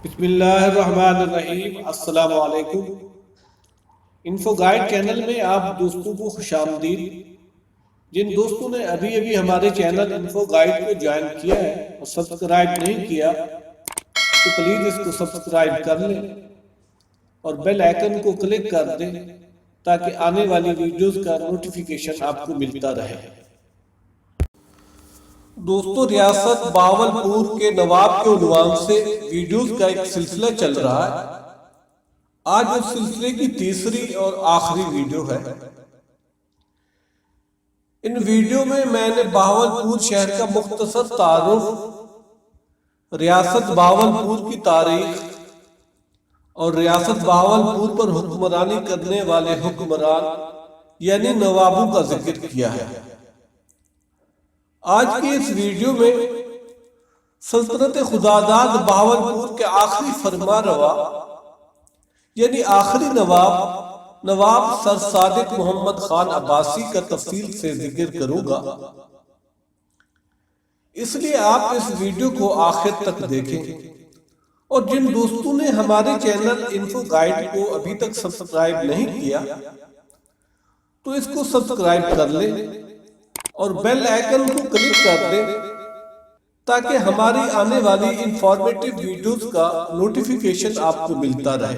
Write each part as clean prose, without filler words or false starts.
بسم اللہ الرحمن الرحیم۔ السلام علیکم۔ انفو گائیڈ چینل میں آپ دوستوں کو خوش آمدید۔ جن دوستوں نے ابھی ہمارے چینل انفو گائیڈ کو جوائن کیا ہے اور سبسکرائب نہیں کیا تو پلیز اس کو سبسکرائب کر لیں اور بیل آئیکن کو کلک کر دیں تاکہ آنے والی ویڈیوز کا نوٹیفیکیشن آپ کو ملتا رہے۔ دوستو، ریاست بہاولپور کے نواب کے عنوان سے ویڈیوز کا ایک سلسلہ چل رہا ہے۔ آج اس سلسلے کی تیسری اور آخری ویڈیو ہے۔ ان ویڈیو میں نے بہاولپور شہر کا مختصر تعارف، ریاست بہاولپور کی تاریخ اور ریاست بہاولپور پر حکمرانی کرنے والے حکمران یعنی نوابوں کا ذکر کیا ہے۔ آج کی اس ویڈیو میں سلطنت خداداد بہاولپور کے آخری فرما روا یعنی آخری نواب سر صادق محمد خان عباسی کا تفصیل سے ذکر کروں گا، اس لیے آپ اس ویڈیو کو آخر تک دیکھیں۔ اور جن دوستوں نے ہمارے چینل انفو گائیڈ کو ابھی تک سبسکرائب نہیں کیا تو اس کو سبسکرائب کر لیں اور بیل آئیکن کو کلک کر دیں تاکہ ہماری آنے والی انفارمیٹیو ویڈیوز کا نوٹیفیکیشن آپ کو ملتا رہے۔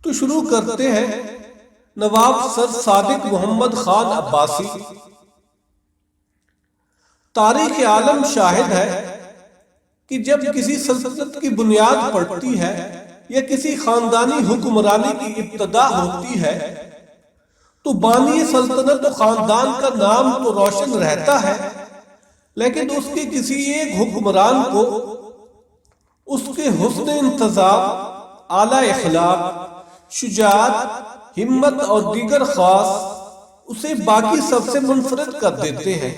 تو شروع کرتے ہیں۔ نواب سر صادق محمد خان عباسی۔ تاریخ عالم شاہد ہے کہ جب کسی سلطنت کی بنیاد پڑتی ہے یا کسی خاندانی حکمرانی کی ابتدا ہوتی ہے تو بانی سلطنت و خاندان کا نام تو روشن رہتا ہے، لیکن اس کے کسی ایک حکمران کو اس کے حسن انتظام، اعلی اخلاق، شجاعت، ہمت اور دیگر خاص اسے باقی سب سے منفرد کر دیتے ہیں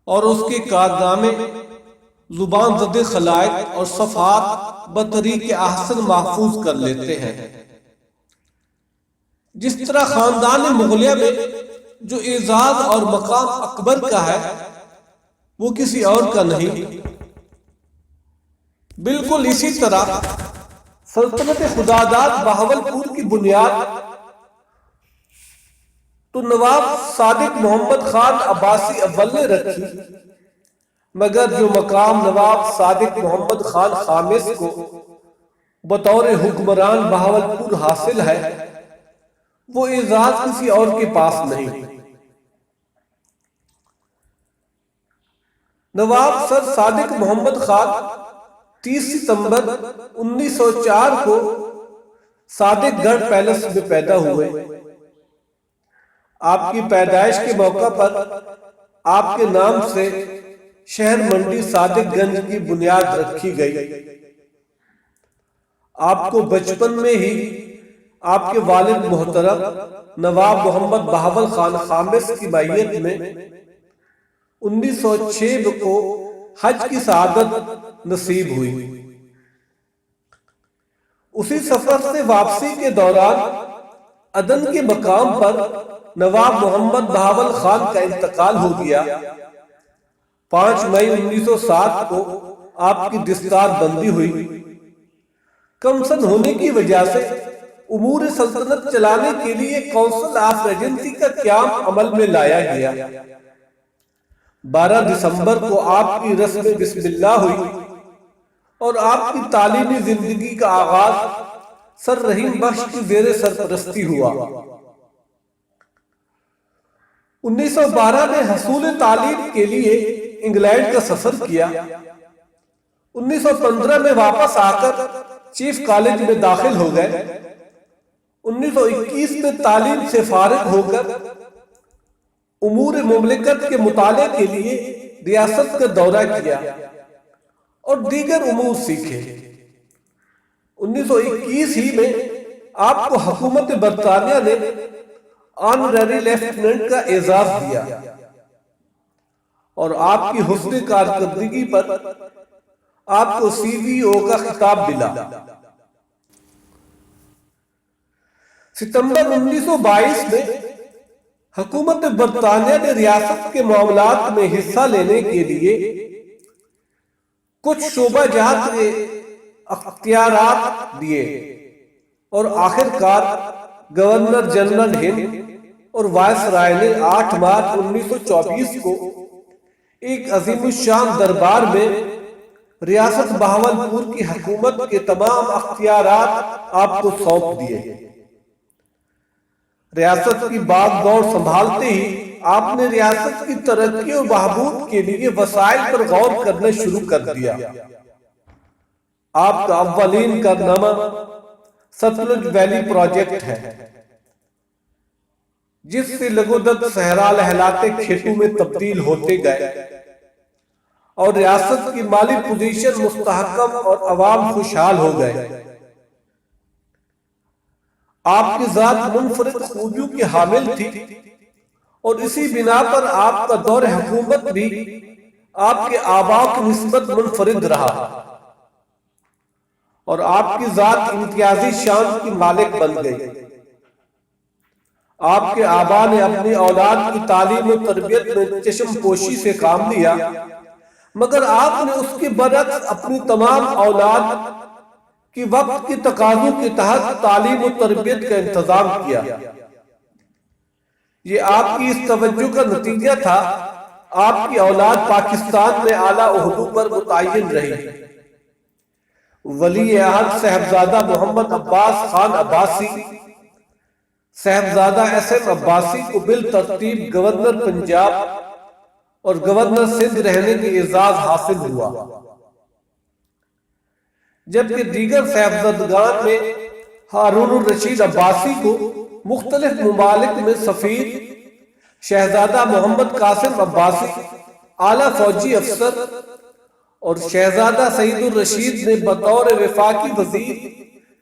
اور اس کے کارنامے زبان زد خلائق اور صفحات بطریق احسن محفوظ کر لیتے ہیں۔ جس طرح خاندان مغلیہ میں جو اعزاز اور مقام اکبر کا ہے وہ کسی اور کا نہیں، بالکل اسی طرح سلطنت خداداد بہاولپور کی بنیاد تو نواب صادق محمد خان عباسی اول نے رکھی، مگر جو مقام نواب صادق محمد خان خامس کو بطور حکمران بہاولپور حاصل ہے وہ اعزاز کسی اور کے پاس نہیں۔ نواب سر صادق محمد خان 30 ستمبر 1904 کو صادق گڑھ پیلس میں پیدا ہوئے۔ آپ کی پیدائش کے موقع پر آپ کے نام سے شہر منڈی صادق گنج کی بنیاد رکھی گئی۔ آپ کو بچپن میں ہی آپ کے والد محترم نواب محمد بہاول خان خامس کی معیت میں 1906 کو حج کی سعادت نصیب ہوئی۔ اسی سفر سے واپسی کے دوران عدن کے مقام پر نواب محمد بہاول خان کا انتقال ہو گیا۔ 5 مئی 1907 کو آپ کی دستار بندی ہوئی۔ کم سن ہونے کی وجہ سے امور سلطنت چلانے کے لیے کونسل آف ریجنسی کا قیام عمل میں لایا گیا۔ 12 دسمبر کو آپ کی رسم بسم اللہ ہوئی اور آپ کی تعلیمی زندگی کا آغاز سر رحیم بخش کی زیر سرپرستی ہوا۔ 1912 میں حصول تعلیم کے لیے انگلینڈ کا سفر کیا۔ 1915 میں واپس آ کر چیف کالج میں داخل ہو گئے۔ 1921 میں تعلیم سے فارغ ہو کر امور مملکت کے مطالعے کے لیے ریاست کا دورہ کیا اور دیگر امور سیکھے۔ 1921 ہی میں آپ کو حکومت برطانیہ نے آنرری لیفٹیننٹ کا اعزاز دیا اور آپ کی حسن کارکردگی پر آپ کو CVO کا خطاب ملا۔ ستمبر 1922 میں حکومت برطانیہ نے ریاست کے معاملات میں حصہ لینے کے لیے کچھ شعبہ جات کے اختیارات دیے اور آخر کار گورنر جنرل ہند اور وائس رائے نے 8 مارچ 1924 کو ایک عظیم الشان دربار میں ریاست بہاولپور کی حکومت کے تمام اختیارات آپ کو سونپ دیے۔ ریاست کی باغ دوڑ سنبھالتے ہی آپ نے ریاست کی ترقی اور بہبود کے لیے وسائل پر غور کرنا شروع کر دیا۔ آپ کا اولین کارنامہ ستلج ویلی پروجیکٹ ہے، جس سے لگودت صحرا لہلاتے کھیتوں میں تبدیل ہوتے گئے اور ریاست کی مالی پوزیشن مستحکم اور عوام خوشحال ہو گئے۔ آپ کی ذات منفرد خوبیوں کی حامل تھی اور اسی بنا پر آپ کا دور حکومت بھی آپ کے آباء کی نسبت منفرد رہا اور آپ کی ذات امتیازی شان کی مالک بن گئی۔ آپ کے آباء نے اپنی اولاد کی تعلیم و تربیت میں چشم پوشی سے کام لیا، مگر آپ نے اس کے برعکس اپنی تمام اولاد کی وقت کی تقاضوں کے تحت تعلیم و تربیت کا انتظام کیا۔ یہ آپ کی اس توجہ کا نتیجہ تھا۔ آپ کی اولاد پاکستان میں اعلیٰ عہدوں پر متعین رہی۔ ولی عہد صاحبزادہ محمد عباس خان عباسی، صاحبزادہ ایس ایم عباسی کو بالترتیب گورنر پنجاب اور گورنر سندھ رہنے کے اعزاز حاصل ہوا، جبکہ دیگر صاحبزادگان میں ہارون الرشید عباسی کو مختلف ممالک میں سفیر، شہزادہ محمد قاسم عباسی اعلیٰ فوجی افسر اور شہزادہ سعید الرشید نے بطور وفاقی وزیر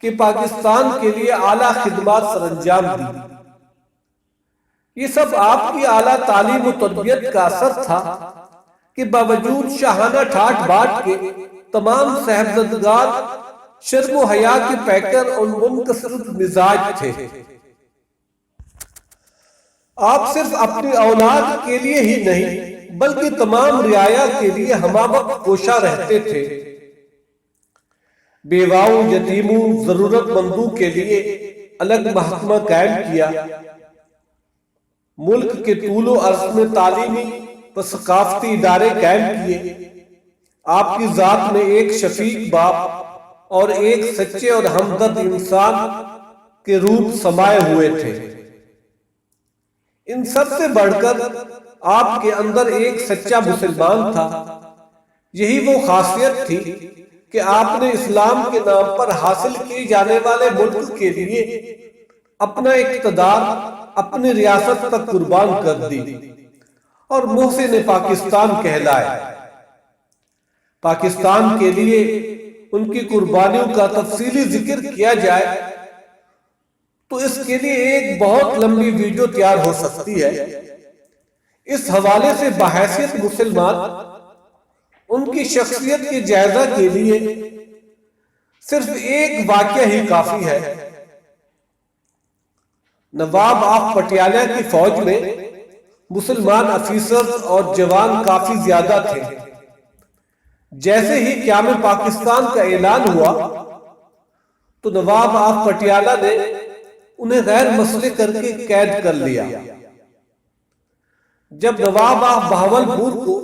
کہ پاکستان کے لیے اعلیٰ خدمات سر انجام دی۔ یہ سب آپ کی اعلیٰ تعلیم و تربیت کا اثر تھا کہ باوجود شاہانہ ٹھاٹ باٹ کے تمام صاحبزادگان شرم و حیا کے پیکر اور منکسر مزاج تھے۔ آپ صرف اپنی اولاد کے لیے ہی نہیں بلکہ تمام رعایا کے لیے ہمہ وقت کوشاں رہتے تھے۔ بیواؤں، یتیموں، ضرورت مندوں کے لیے الگ محکمہ قائم کیا، ملک کے طول و عرض میں تعلیمی و ثقافتی ادارے قائم کیے۔ آپ کی ذات میں ایک شفیق باپ اور ایک سچے اور ہمدرد انسان کے روپ سمائے ہوئے تھے۔ ان سب سے بڑھ کر آپ کے اندر ایک سچا مسلمان تھا۔ یہی وہ خاصیت تھی کہ آپ نے اسلام کے نام پر حاصل کیے جانے والے ملک کے لیے اپنا اقتدار اپنی ریاست تک قربان کر دی اور محسن پاکستان کہلائے۔ پاکستان کے لیے ان کی قربانیوں کا تفصیلی ذکر کیا جائے تو اس کے لیے ایک بہت لمبی ویڈیو تیار ہو سکتی ہے۔ اس حوالے سے بحیثیت مسلمان ان کی شخصیت کے جائزہ کے لیے صرف ایک واقعہ ہی کافی ہے۔ نواب آف پٹیالہ کی فوج میں مسلمان افیسر اور جوان کافی زیادہ تھے۔ جیسے ہی قیام پاکستان کا اعلان ہوا تو نواب آف پٹیالہ نے انہیں غیر مسلح کر کے قید کر لیا۔ جب نواب آف بہاولپور کو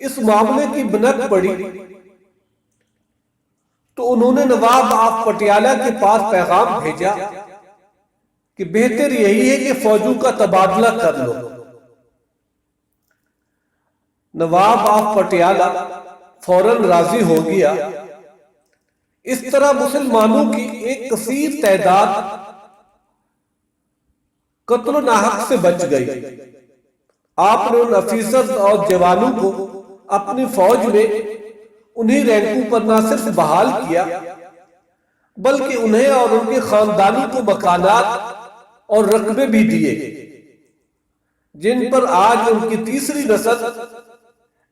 اس معاملے کی بھنک پڑی تو انہوں نے نواب آف پٹیالہ کے پاس پیغام بھیجا کہ بہتر یہی ہے کہ فوجوں کا تبادلہ کر لو۔ نواب آف پٹیالہ فوراً راضی ہو گیا۔ اس طرح مسلمانوں کی ایک کثیر تعداد قتل و ناحق سے بچ گئی۔ آپ نے ان افیسر اور جوانوں کو اپنی فوج میں انہی رینکوں پر نہ صرف بحال کیا بلکہ انہیں اور ان کے خاندانوں کو مکانات اور رقبے بھی دیے، جن پر آج ان کی تیسری نسل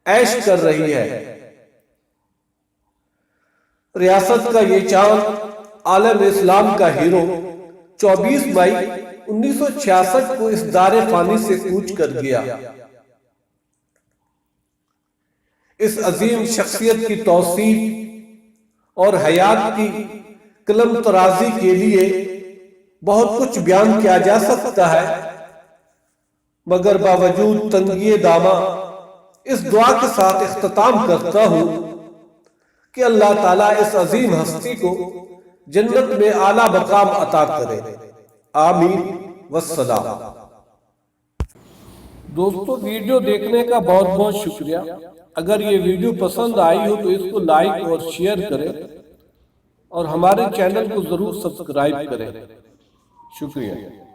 عیش کر رہی ہے۔ ریاست کا یہ چاند عالم اسلام کا ہیرو 24 مئی 1966 کو اس دار فانی سے کوچ کر گیا۔ اس عظیم شخصیت کی توصیف اور حیات کی قلم ترازی کے لیے بہت کچھ بیان کیا جا سکتا ہے، مگر باوجود تنگی دامہ اس دعا کے ساتھ اختتام کرتا ہوں کہ اللہ تعالیٰ اس عظیم ہستی کو جنت میں اعلیٰ مقام عطا کرے، آمین والسلام۔ دوستو، ویڈیو دیکھنے کا بہت بہت شکریہ۔ اگر یہ ویڈیو پسند آئی ہو تو اس کو لائک اور شیئر کریں اور ہمارے چینل کو ضرور سبسکرائب کریں۔ شکریہ۔